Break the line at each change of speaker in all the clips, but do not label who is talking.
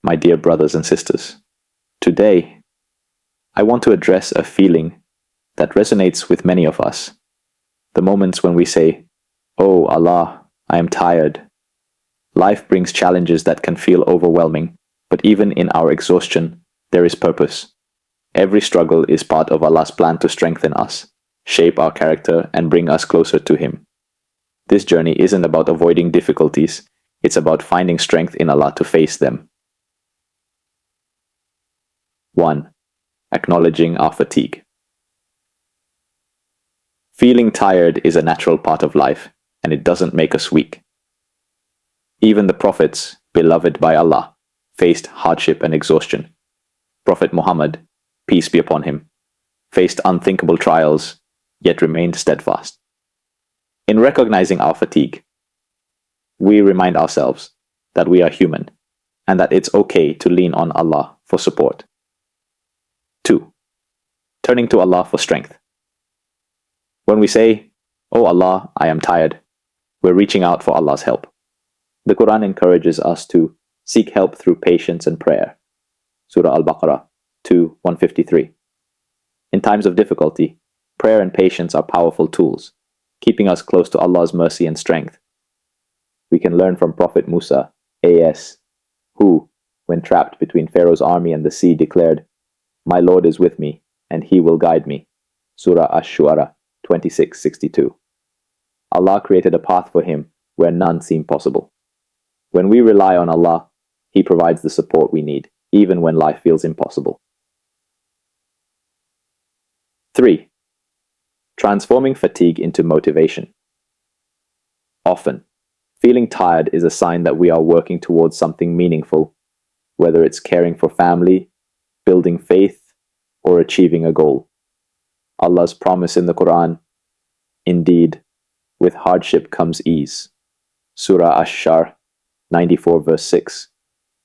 my dear brothers and sisters. Today, I want to address a feeling that resonates with many of us. The moments when we say, "Oh Allah, I am tired." Life brings challenges that can feel overwhelming, but even in our exhaustion, there is purpose. Every struggle is part of Allah's plan to strengthen us, shape our character, and bring us closer to Him. This journey isn't about avoiding difficulties, it's about finding strength in Allah to face them. 1. Acknowledging our fatigue. Feeling tired is a natural part of life, and it doesn't make us weak. Even the prophets, beloved by Allah, faced hardship and exhaustion. Prophet Muhammad, peace be upon him, faced unthinkable trials, yet remained steadfast. In recognizing our fatigue, we remind ourselves that we are human and that it's okay to lean on Allah for support. 2. Turning to Allah for strength. When we say, "Oh Allah, I am tired," we're reaching out for Allah's help. The Quran encourages us to seek help through patience and prayer. Surah Al-Baqarah 2:153. In times of difficulty, prayer and patience are powerful tools, keeping us close to Allah's mercy and strength. We can learn from Prophet Musa, A.S., who, when trapped between Pharaoh's army and the sea, declared, "My Lord is with me, and He will guide me." Surah Ash-Shu'ara 26:62. Allah created a path for him where none seem possible. When we rely on Allah, He provides the support we need, even when life feels impossible. 3. Transforming fatigue into motivation. Often, feeling tired is a sign that we are working towards something meaningful, whether it's caring for family, building faith, or achieving a goal. Allah's promise in the Quran, "Indeed, with hardship comes ease," Surah Ash-Shar 94 verse 6,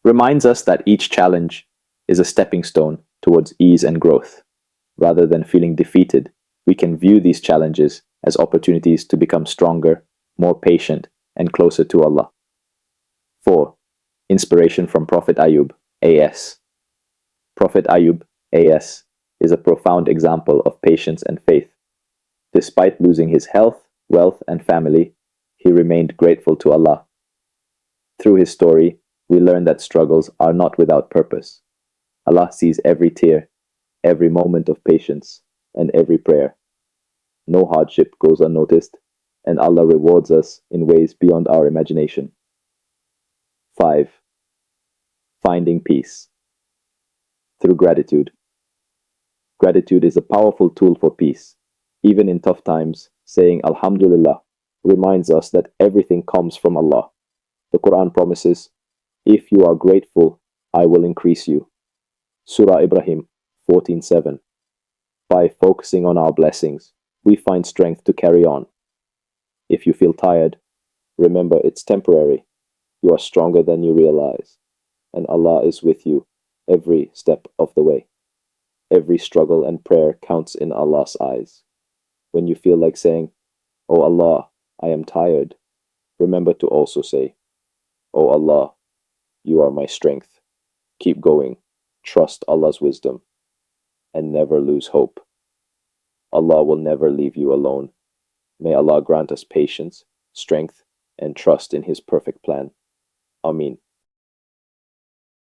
reminds us that each challenge is a stepping stone towards ease and growth. Rather than feeling defeated, we can view these challenges as opportunities to become stronger, more patient, and closer to Allah. 4. Inspiration from Prophet Ayub, A.S. Prophet Ayub, A.S., is a profound example of patience and faith. Despite losing his health, wealth, and family, he remained grateful to Allah. Through his story, we learn that struggles are not without purpose. Allah sees every tear, every moment of patience, and every prayer. No hardship goes unnoticed, and Allah rewards us in ways beyond our imagination. 5. Finding peace. Through gratitude. Gratitude is a powerful tool for peace. Even in tough times, saying Alhamdulillah reminds us that everything comes from Allah. The Quran promises, "If you are grateful, I will increase you." Surah Ibrahim 14:7. By focusing on our blessings, we find strength to carry on. If you feel tired, remember it's temporary. You are stronger than you realize, and Allah is with you every step of the way. Every struggle and prayer counts in Allah's eyes. When you feel like saying, "Oh Allah, I am tired," remember to also say, "Oh Allah, you are my strength. Keep going, trust Allah's wisdom, and never lose hope. Allah will never leave you alone." May Allah grant us patience, strength, and trust in His perfect plan. Ameen.